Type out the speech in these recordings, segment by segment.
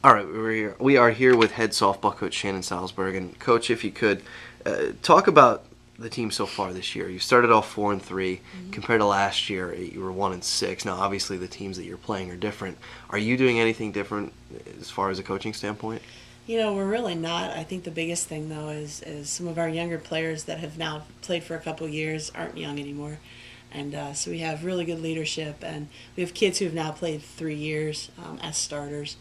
All right, we are here with head softball coach Shannon Salsburg. And coach, if you could talk about the team so far this year. You started off 4-3. Compared to last year, you were 1-6. Now, obviously, the teams that you're playing are different. Are you doing anything different as far as a coaching standpoint? You know, we're really not. I think the biggest thing, though, is some of our younger players that have now played for a couple of years aren't young anymore. And so we have really good leadership, and we have kids who have now played 3 years as starters.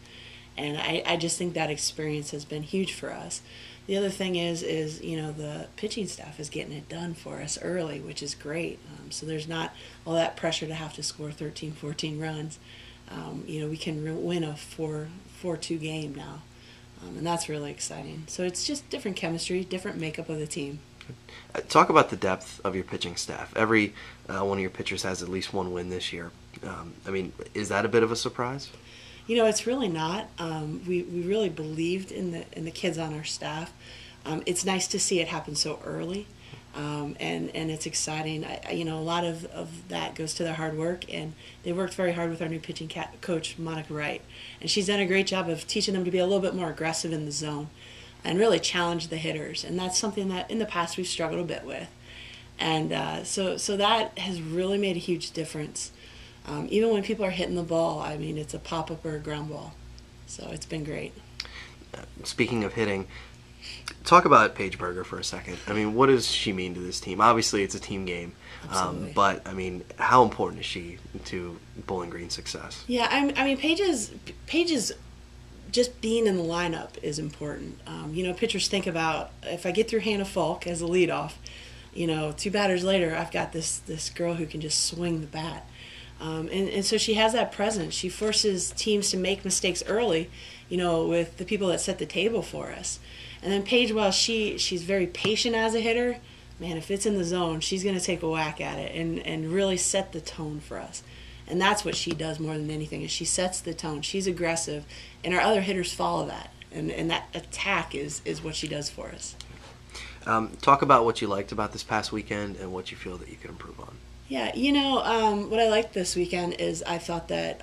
And I just think that experience has been huge for us. The other thing is you know, the pitching staff is getting it done for us early, which is great. So there's not all that pressure to have to score 13, 14 runs. You know, we can win a 4-2 game now. And that's really exciting. So it's just different chemistry, different makeup of the team. Talk about the depth of your pitching staff. Every one of your pitchers has at least one win this year. I mean, is that a bit of a surprise? You know, it's really not. We really believed in the kids on our staff. It's nice to see it happen so early, and it's exciting. You know, a lot of that goes to their hard work, and they worked very hard with our new pitching coach, Monica Wright, and she's done a great job of teaching them to be a little bit more aggressive in the zone, and really challenge the hitters. And that's something that in the past we've struggled a bit with, and so that has really made a huge difference. Even when people are hitting the ball, I mean, it's a pop-up or a ground ball. So it's been great. Speaking of hitting, talk about Paige Berger for a second. I mean, what does she mean to this team? Obviously, it's a team game. But, I mean, how important is she to Bowling Green's success? Yeah, I mean, Paige's just being in the lineup is important. You know, pitchers think about, if I get through Hannah Falk as a leadoff, you know, 2 batters later, I've got this girl who can just swing the bat. And so she has that presence. She forces teams to make mistakes early, you know, with the people that set the table for us. And then Paige, while she's very patient as a hitter, man, if it's in the zone, she's going to take a whack at it and really set the tone for us. And that's what she does more than anything, is she sets the tone. She's aggressive, and our other hitters follow that. And that attack is what she does for us. Talk about what you liked about this past weekend and what you feel that you could improve on. Yeah, you know, what I liked this weekend is I thought that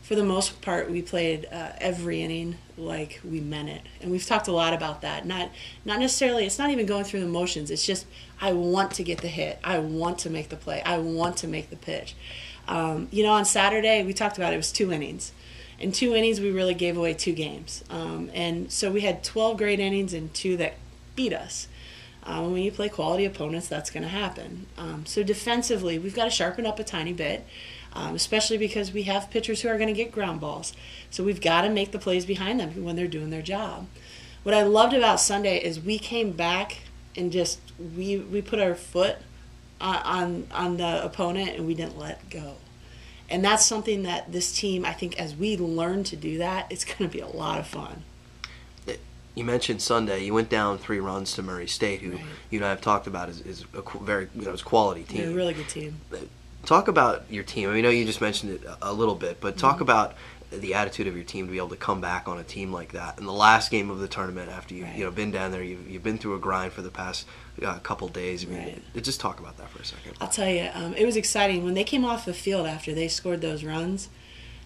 for the most part we played every inning like we meant it. And we've talked a lot about that. Not necessarily, it's not even going through the motions. It's just, I want to get the hit. I want to make the play. I want to make the pitch. You know, on Saturday we talked about it was 2 innings. In 2 innings we really gave away 2 games. And so we had 12 great innings and 2 that beat us. When you play quality opponents, that's going to happen. So defensively, we've got to sharpen up a tiny bit, especially because we have pitchers who are going to get ground balls. So we've got to make the plays behind them when they're doing their job. What I loved about Sunday is we came back and just we put our foot on the opponent and we didn't let go. And that's something that this team, I think, as we learn to do that, it's going to be a lot of fun. You mentioned Sunday. You went down 3 runs to Murray State, who you and I have talked about is a very it's a quality team. They're a really good team. Talk about your team. I mean, I know you just mentioned it a little bit, but talk about the attitude of your team to be able to come back on a team like that in the last game of the tournament after you've been down there. You've been through a grind for the past couple days. I mean, just talk about that for a second. I'll tell you, it was exciting when they came off the field after they scored those runs.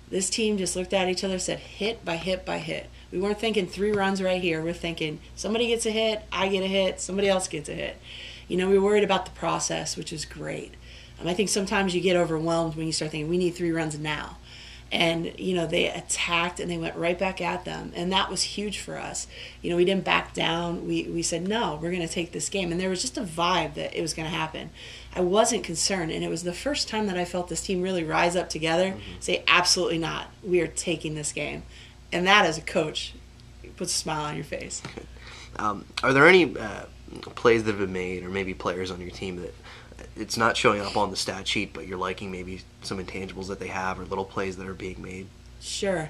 This team just looked at each other and said, hit by hit by hit. We weren't thinking 3 runs right here. We're thinking somebody gets a hit, I get a hit, somebody else gets a hit. You know, we were worried about the process, which is great. I think sometimes you get overwhelmed when you start thinking, we need 3 runs now. And, you know, they attacked and they went right back at them. And that was huge for us. You know, we didn't back down. We said, no, we're going to take this game. And there was just a vibe that it was going to happen. I wasn't concerned. And it was the first time that I felt this team really rise up together, say, absolutely not. We are taking this game. And that, as a coach, puts a smile on your face. Are there any plays that have been made, or maybe players on your team that it's not showing up on the stat sheet, but you're liking maybe some intangibles that they have, or little plays that are being made? Sure.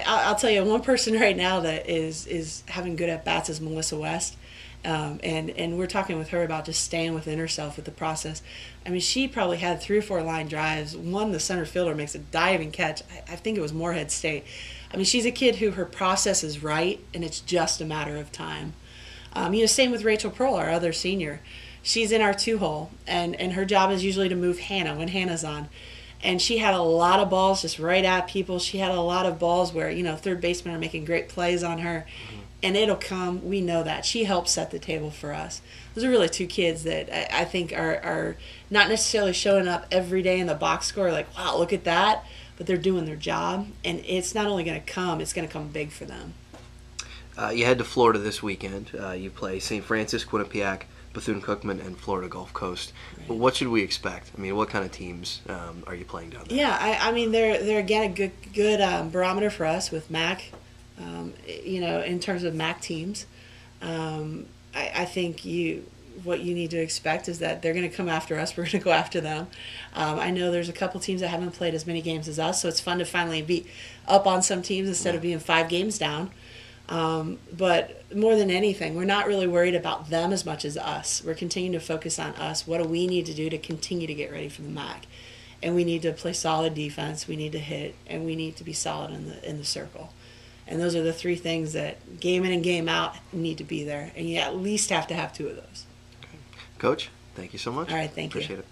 I'll tell you, one person right now that is having good at-bats is Melissa West. And we're talking with her about just staying within herself with the process. I mean, she probably had 3 or 4 line drives. One, the center fielder makes a diving catch. I think it was Moorhead State. I mean, she's a kid who her process is right, and it's just a matter of time. You know, same with Rachel Pearl, our other senior. She's in our 2-hole, and her job is usually to move Hannah when Hannah's on. And she had a lot of balls just right at people. She had a lot of balls where, third basemen are making great plays on her. And it'll come. We know that. She helps set the table for us. Those are really two kids that I think are not necessarily showing up every day in the box score like, wow, look at that. But they're doing their job. And it's not only going to come, it's going to come big for them. You head to Florida this weekend. You play St. Francis, Quinnipiac, Bethune-Cookman, and Florida Gulf Coast. Right. What should we expect? I mean, what kind of teams are you playing down there? Yeah, I mean, they're again a good barometer for us with MAC. In terms of MAC teams, I think what you need to expect is that they're going to come after us. We're going to go after them. I know there's a couple teams that haven't played as many games as us, so it's fun to finally be up on some teams instead of being 5 games down. But more than anything, we're not really worried about them as much as us. We're continuing to focus on us. What do we need to do to continue to get ready for the MAC? And we need to play solid defense. We need to hit, and we need to be solid in the circle. And those are the 3 things that game in and game out need to be there. And you at least have to have 2 of those. Okay. Coach, thank you so much. All right, thank you. Appreciate it.